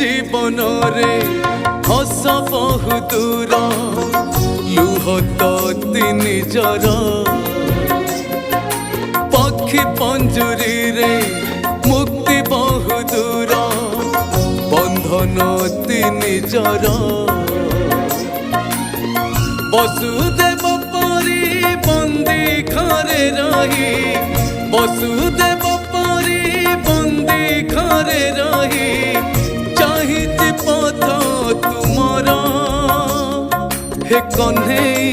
जीवन रे हस बहु दूर लुह तती निजर पक्षी पंजुरी रे मुक्ति बहु दूर बंधन ती निजर वसुदेव परी बंदी घरे रही वसुदेव परी बंदी घरे रही चाहिए पथ तुमर हे कन्हई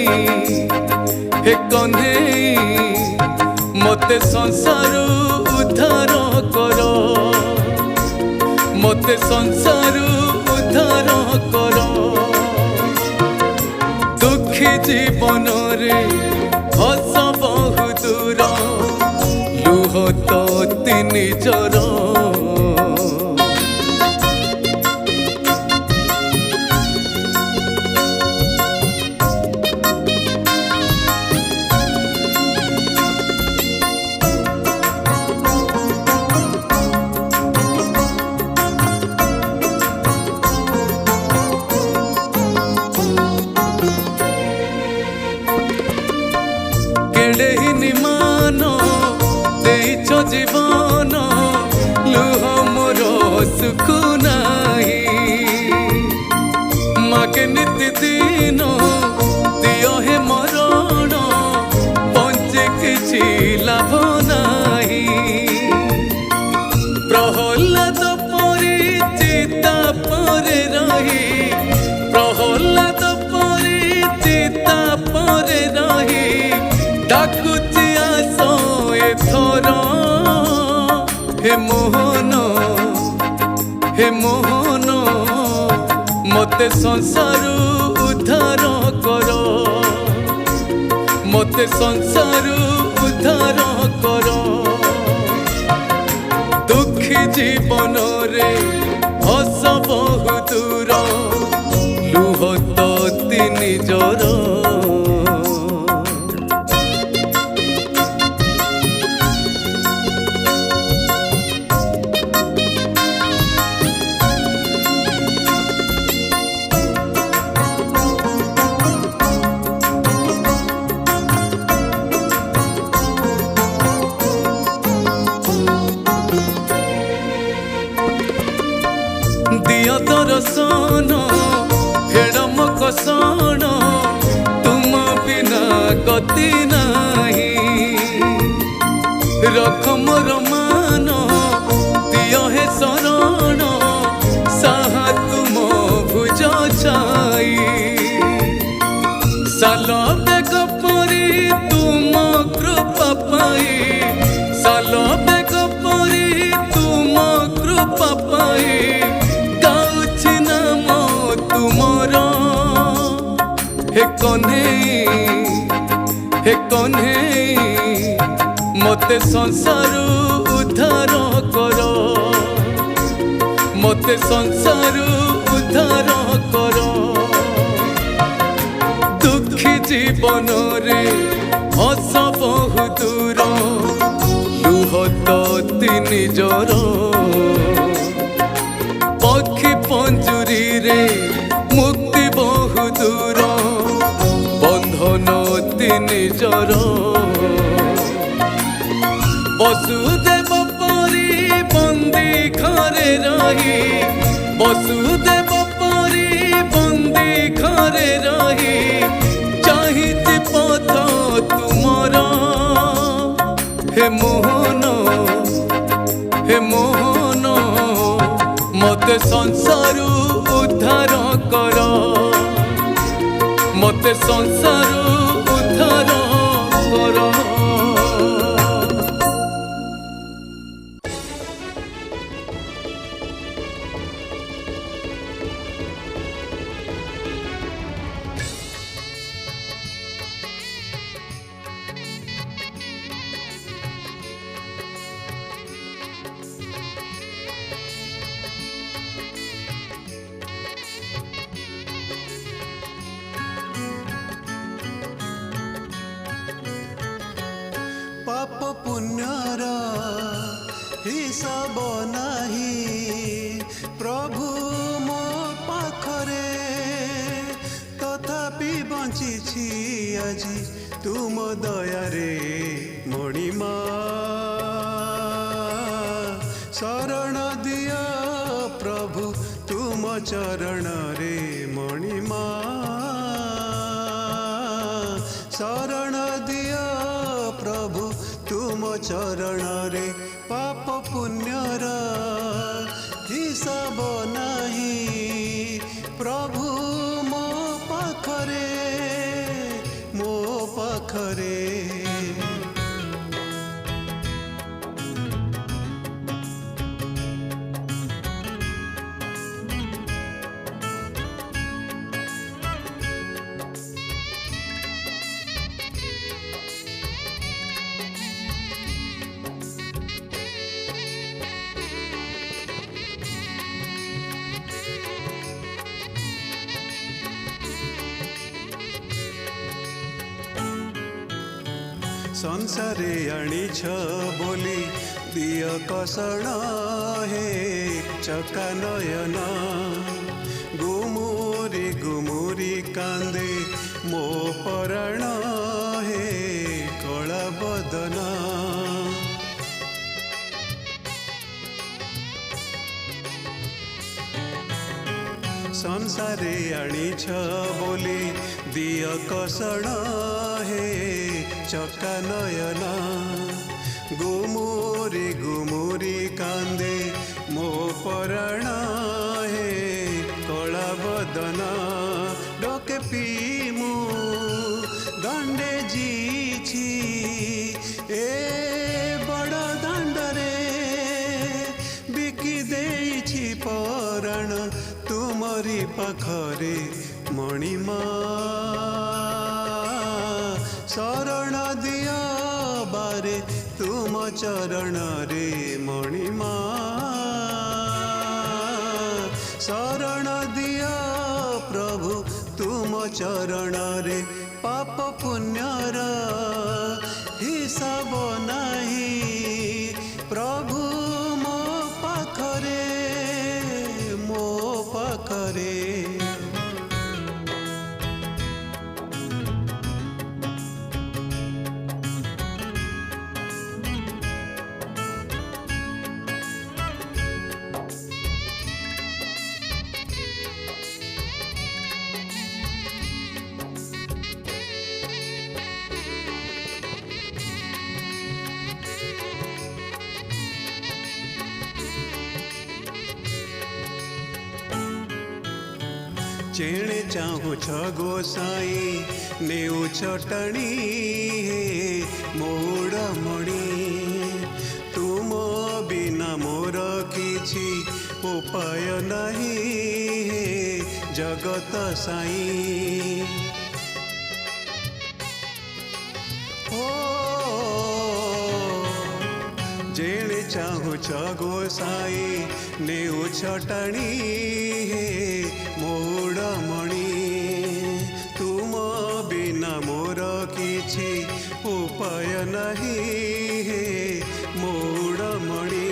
मते संसार उद्धार कर मते संसार उद्धार कर दुखी जीवन रे हस बहु दूर लुह तती निजर मान देइछ जीवन लुह मोर सुख नाही मागे नित्य दिन दियो हे मरण पंचे किछि लाभ नाही प्रहलाद परी चिता परे रही प्रहलाद परी चिता परे रही डाकुची आस एथर हे मोहन मते संसार उद्धार कर मते संसार उद्धार कर दुखी जीवन रे हस बहु दूर लुह तती निजर दिया दर्शन फेड़म कसन तुम बिना गति नहीं रख मोर मान दियो हे शरण साहा तुम भुज छाई साल बेग परी तुम कृपा पाई साल बेग परी तुम कृपा पाई हे कन्हई मते संसार उद्धार कर मते संसार उद्धार कर दुखी जीवन रे हस बहु दूर लुह तती निजर पक्षी पंजुरी रे मुक्ति बहु दूर बंधन ती निजर वसुदेव परी बंदी घरे रही वसुदेव परी बंदी घरे रही चाहिए पथ तुमर हे मोहन मते संसार उद्धार कर मते संसार उद्धार कर पाप पुण्यर हिसाब नाही प्रभु আজি तुम दयारे मणिमा शरण दिया प्रभु तुम चरण रे मणिमा शरण दिया प्रभु तुम चरण रे पाप पुण्यर हिसाब नहीं प्रभु मो पाखरे संसारे आनीछ बोली दिय कसण हे चका नयन गुमुरी गुमुरी कांदे मो पराण हे कला बदन संसारे आनीछ बोली दिय कसण हे चका नयन गुमुरी गुमुरी कांदे मो पराण हे कला बदन डोके पीमु दंडे जीछि ए बड़ दांडरे बिकी देछि पराण तुमरी पाखरे मणिमा शरण दिया बारे तुम चरण रे मणिमा शरण दिया प्रभु तुम चरण रे पाप पुण्यर हिसाब नहीं प्रभु मो पाखरे चेणे चाहू छ गोसाई नेउ चटणी हे मोड़ मणि तुम बिना मोर किछि उपाय नहीं हे जगत साई जेणे चाहू छ गोसाई नेउ छटणी हे मोड़ मणि तुम बिना मोर किछि उपाय नहीं हे मोड़ मणि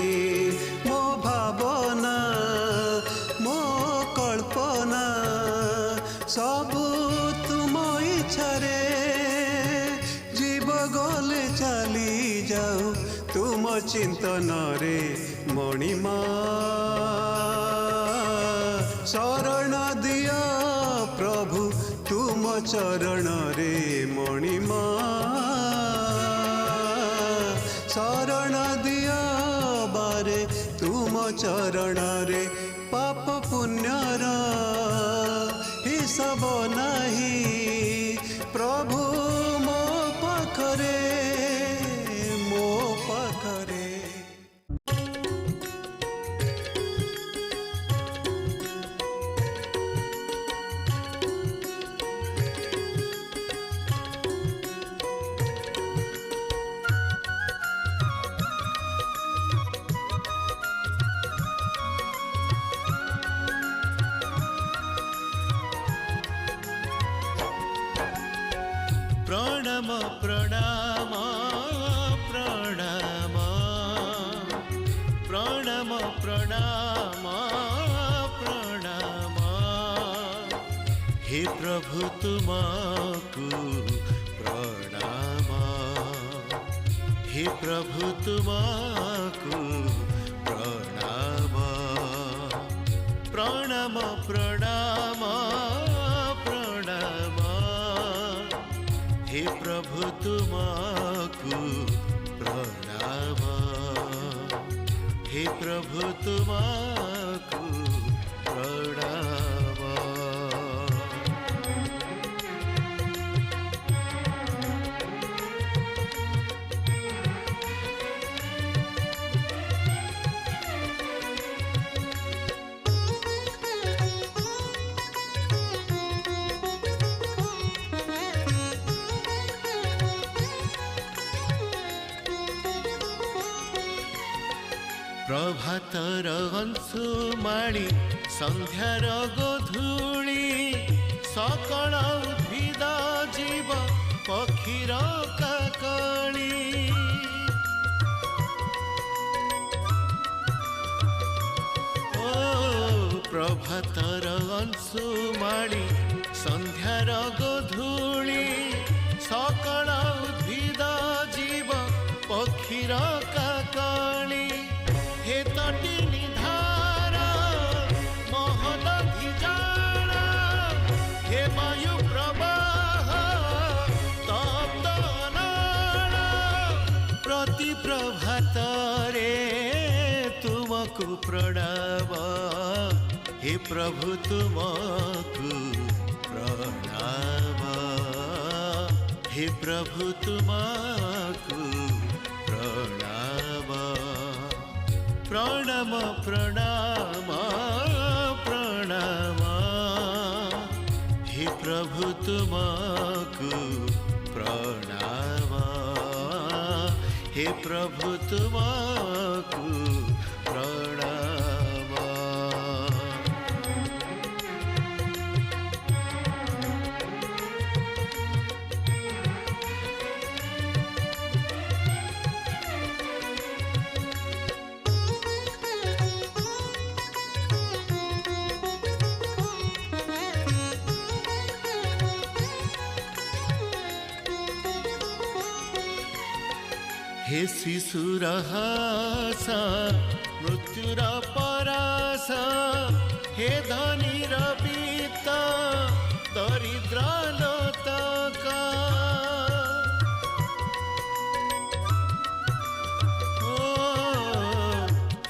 मो भावना मो कल्पना सबु तुम इच्छारे जीव गले चली जाऊ तुम चिंतन रे मणिमा शरण दिया प्रभु तुम चरण रे मणिमा शरण दिया बारे तुम चरण रे पाप पुण्यर हिसाब नहीं प्रभु मो पाखरे प्रणाम प्रणाम प्रणाम प्रणाम प्रणाम प्रणाम हे प्रभु तुमको प्रणाम हे प्रभु तुमको प्रणाम प्रणाम प्रणाम प्रणाम हे प्रभु तुमको प्रणाम हे प्रभु तुमको प्रणाम। प्रभातर अंशुमाणी संध्यार गोधूली सकल उद्भिद जीव पक्षीर काकणी ओ प्रभातर अंशुमाणी संध्यार गोधूली सकल उद्भिद जीव पक्षीर काकणी हे तटी निधार महदधि जाण हे वायु प्रवाह तप्त अनाण प्रति प्रभात रे तुमको प्रणाम हे प्रभु तुमको प्रणाम हे प्रभु तुमको प्रणाम प्रणाम प्रणाम प्रणाम हे प्रभु तुमको प्रणाम हे प्रभु तुमको प्रणाम। हे शिशुर हास मृत्युर परास हे धनीर वित्त दरिद्र लोतक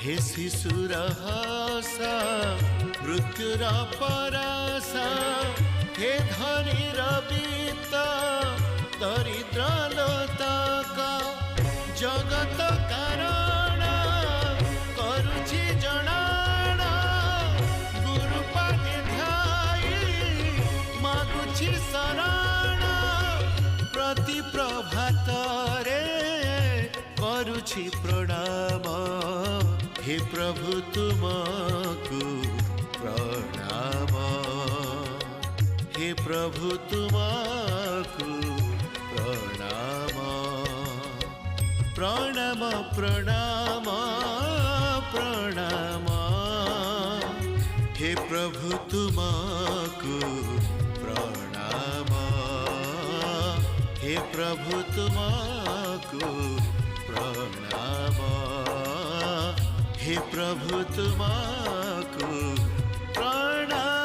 हे शिशुर हास मृत्युर परास हे धनीर वित्त दरिद्र लोतक जगत कारण करुछि जनाण गुरु पाखे ध्याई मागुछि शरण प्रति प्रभात रे करुछि प्रणाम हे प्रभु तुमको प्रणाम हे प्रभु तुमको प्रणाम प्रणाम प्रणाम प्रणाम हे प्रभु तुमको प्रणाम हे प्रभु तुमको प्रणाम हे प्रभु तुमको प्रणाम।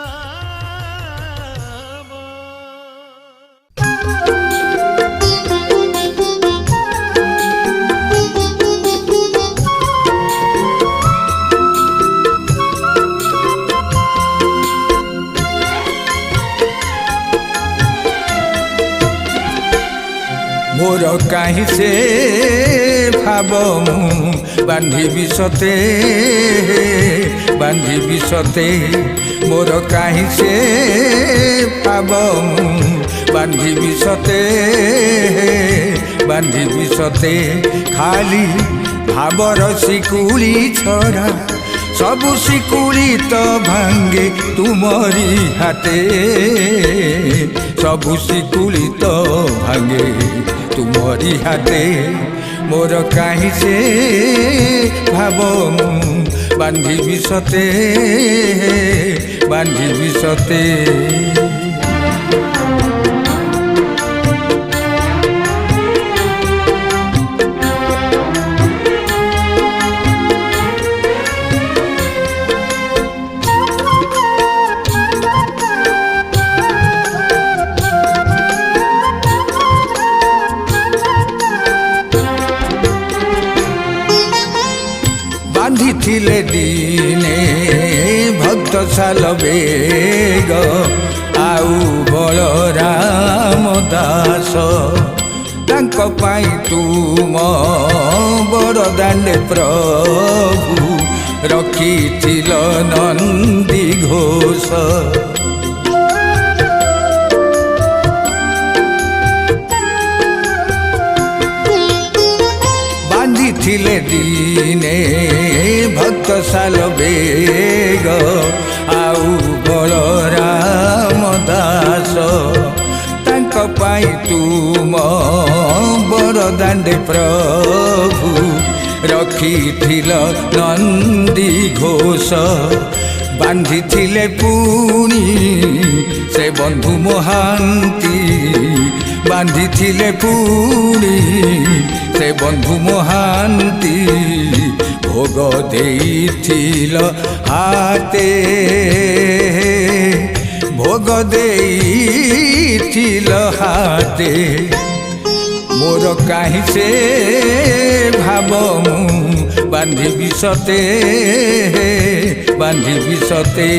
मोर काहि से भाव मु बांधिबि सते मोर काहि से भाव मु बांधिबि सते खाली भावर शिकुली छड़ा सबु शिकुली तो भांगे तुमरी हाथे सबु शिकुली तो भांगे तुमरी हाथे मोर काहि से भाव बांधिबि सते ଭକ୍ତଶାଲ ବେଗ ଆଉ ବଳରାମ ଦାସ ତାଙ୍କ ପାଇଁ ତୁମ ବଡ଼ଦାଣ୍ଡେ ପ୍ରଭୁ ରଖିଥିଲ ନନ୍ଦୀ ଘୋଷ। ବାନ୍ଧିଥିଲେ ଦିନେ ଭକ୍ତଶାଲ ବେଗ ଆଉ ବଳରାମ ଦାସ ତାଙ୍କ ପାଇଁ ତୁମ ବଡ଼ଦାଣ୍ଡେ ପ୍ରଭୁ ରଖିଥିଲ ନନ୍ଦୀ ଘୋଷ। ବାନ୍ଧିଥିଲେ ପୁଣି ସେ ବନ୍ଧୁ ମହାନ୍ତି ବାନ୍ଧିଥିଲେ ପୁଣି ସେ ବନ୍ଧୁ ମହାନ୍ତି ଭୋଗ ଦେଇଥିଲ ହାତେ ଭୋଗ ଦେଇଥିଲ ହାତେ ମୋର କାହିଁ ସେ ଭାବ ମୁଁ ବାନ୍ଧିବି ସତେ ବାନ୍ଧିବି ସତେ।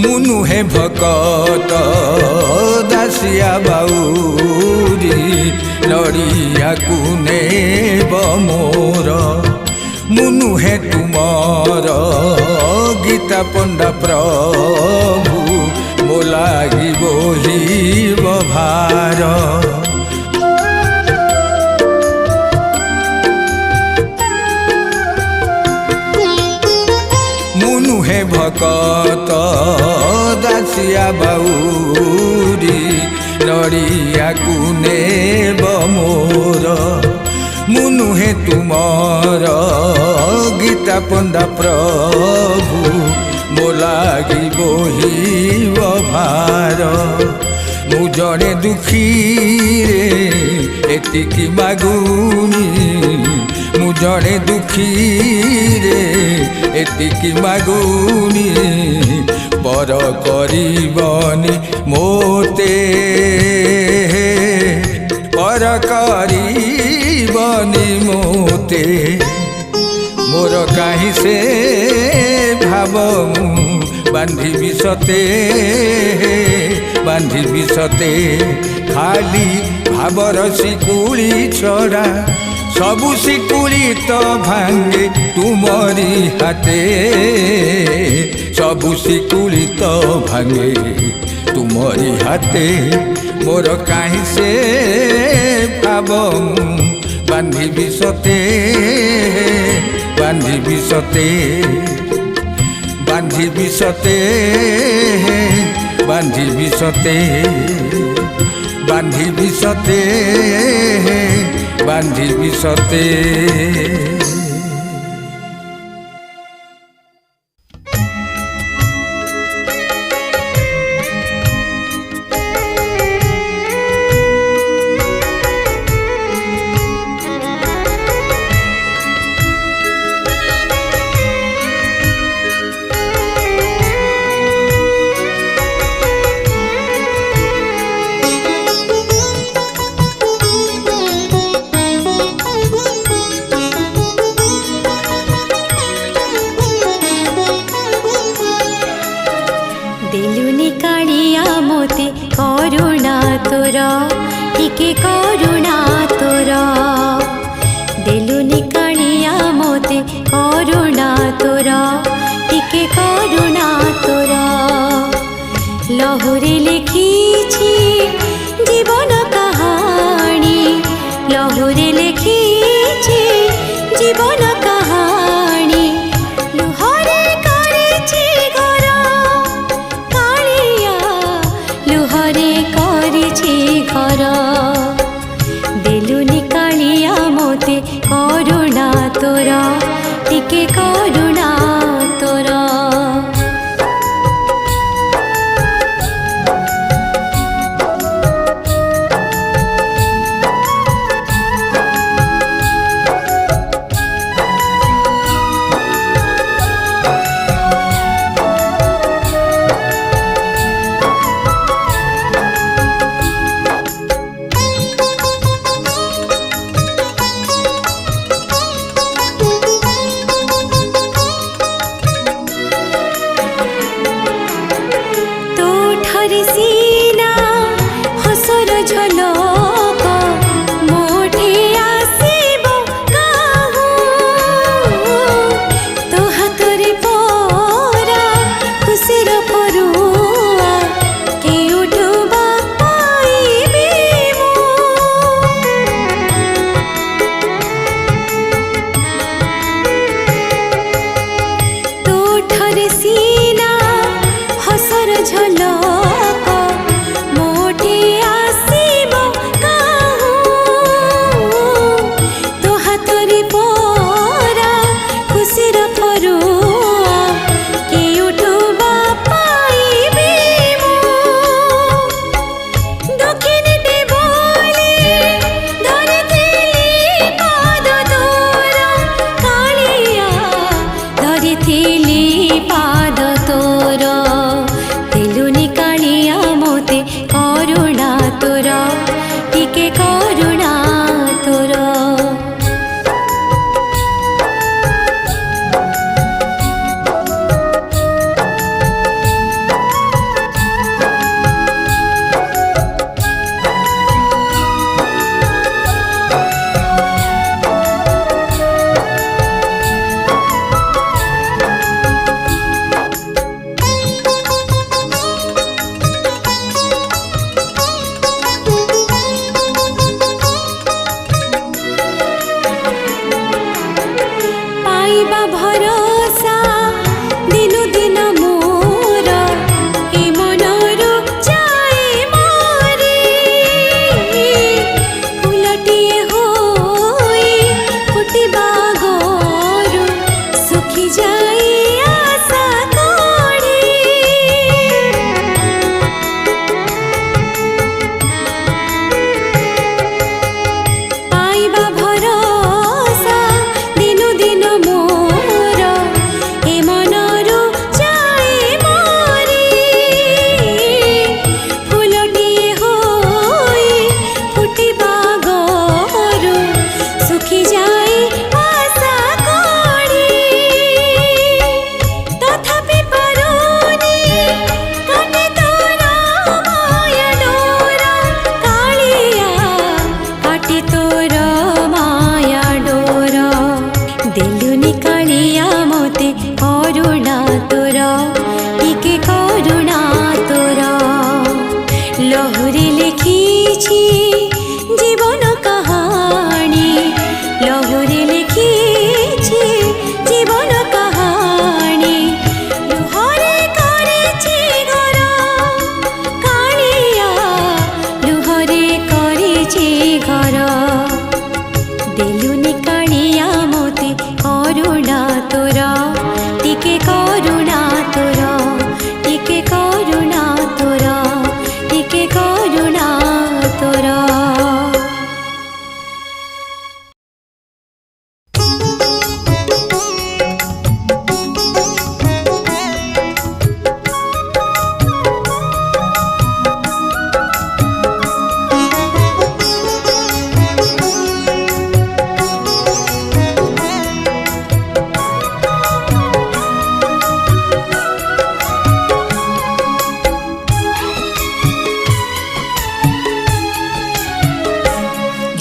ମୁନୁହେ ଭକତ ଦାସିଆ ବାଉରି ନଡ଼ିଆକୁ ନେବ ମୋର ମୁନୁହେ ତୁମର ଗୀତା ପଣ୍ଡା ପ୍ରଭୁ ମୋ ଲାଗି ବୋହିବ ଭାର। ମୁନୁହେ ଭକତ ଦାସିଆ ବାଉରି ନଡ଼ିଆକୁ ନେବ ମୋର ମୁନୁହେ ତୁମର ଗୀତା ପଣ୍ଡା ପ୍ରଭୁ ମୋ ଲାଗି ବୋହିବ ଭାର। ମୁଁ ଜଣେ ଦୁଃଖୀରେ ଏତିକି ମାଗୁନି ମୁଁ ଜଣେ ଦୁଃଖୀରେ ଏତିକି ମାଗୁନି ପର କରିବନି ମୋତେ ପର କରିବନି ମୋତେ ମୋର କାହିଁ ସେ ଭାବ ମୁଁ ବାନ୍ଧିବି ସତେ ବାନ୍ଧିବି ସତେ। ଖାଲି ଭାବର ଶିକୁଳି ଛଡ଼ା ସବୁ ଶିକୁଳି ତ ଭାଙ୍ଗେ ତୁମରି ହାତେ ସବୁ ଶିକୁଳି ତ ଭାଙ୍ଗେ ତୁମରି ହାତେ ମୋର କାହିଁ ସେ ଭାବ ମୁଁ ବାନ୍ଧିବି ସତେ ବାନ୍ଧିବି ସତେ ବାନ୍ଧିବି ସତେ ବାନ୍ଧିବି ସତେ ବାନ୍ଧିବି ସତେ ବାନ୍ଧିବି ସତେ। लहुरे लिखिछि जीवन कहानी लहुरे लिखिछि जीवन कहानी लुहरे करिछि घर कालिया लुहरे करिछि घर देलुनि कालिया मोते करुणा तोरा टिके करुणा तोरा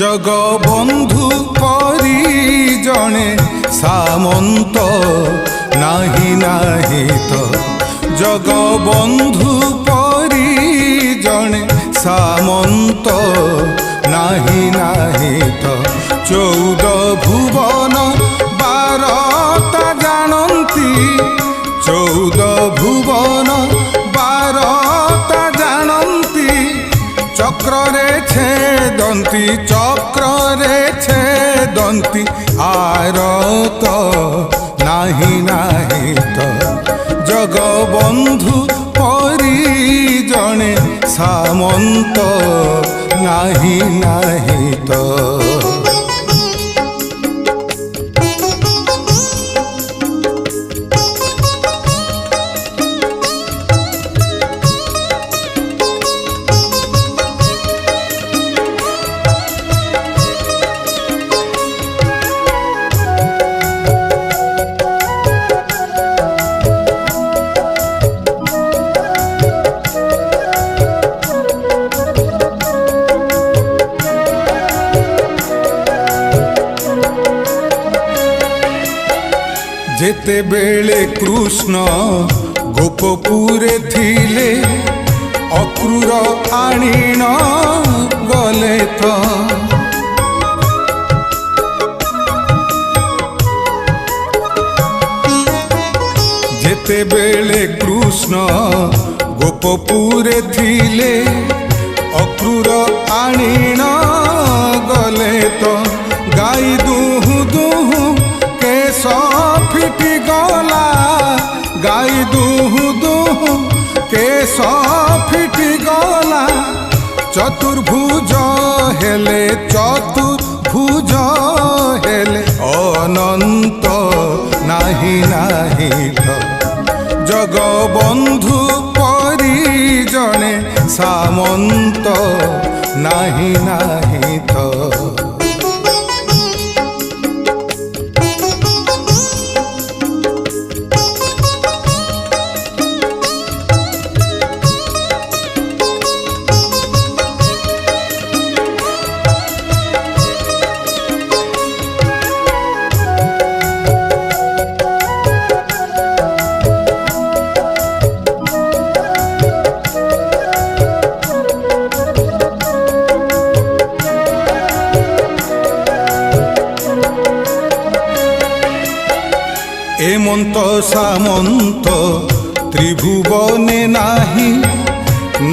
জগবন্ধু পরি জনে সামন্ত নাহি নাহি তো জগবন্ধু পরি জনে সামন্ত নাহি নাহি তো 14 ভুবন 12টা জানন্তি 14 ভুবন 12টা জানন্তি চক্রে ছেদন্তি চক্রে ছেদন্তি আরত নাহি নাহি তো জগবন্ধু পরি জনে সামন্ত নাহি নাহি তো যেতেবেলে কৃষ্ণ গোপপুরে থিলে অক্রূর আনিণ গলে তো যেতেবেলে কৃষ্ণ গোপপুরে থিলে অক্রূর আনিণ গলে তো গাই দুহু দুহু কেশ ফিটি গলা গাই দুহু দুহু কেশ ফিটি গলা চতুর্ভুজ হেলে চতুর্ভুজ হেলে অনন্ত নাহি নাহি তো জগবন্ধু পরি জনে সামন্ত নাহি নাহি তো এমন্ত সামন্ত ত্রিভুবনে নাহি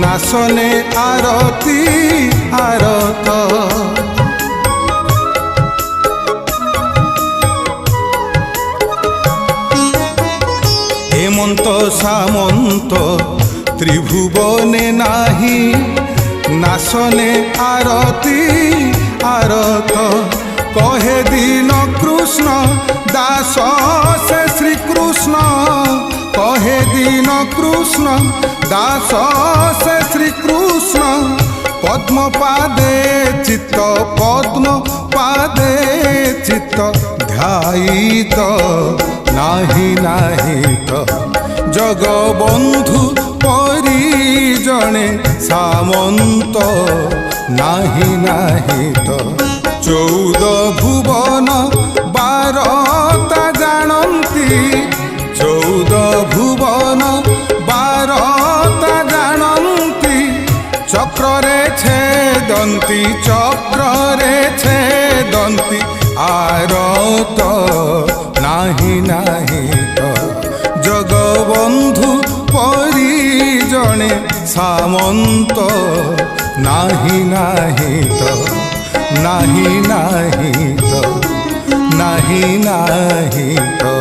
নাশনে আরতি আরত হেমন্ত সামন্ত ত্রিভুবনে নাহি নাশনে আরতি আরত কহে দিন কৃষ্ণ দাস সে শ্রীকৃষ্ণ কহে দিন কৃষ্ণ দাস সে শ্রীকৃষ্ণ পদ্ম পাদে চিত্ত পদ্ম পাদে চিত্ত ধ্যায়িত নাহি নাহি তো জগবন্ধু পরি জনে সামন্ত নাহি নাহি তো 14 ভুবন 12টা জানন্তি 14 ভুবন 12টা জানন্তি চক্রে ছেদন্তি চক্রে ছেদন্তি আরত নাহি নাহি তো জগবন্ধু পরি জনে সামন্ত নাহি নাহি তো নাহি নাহি তো নাহি নাহি তো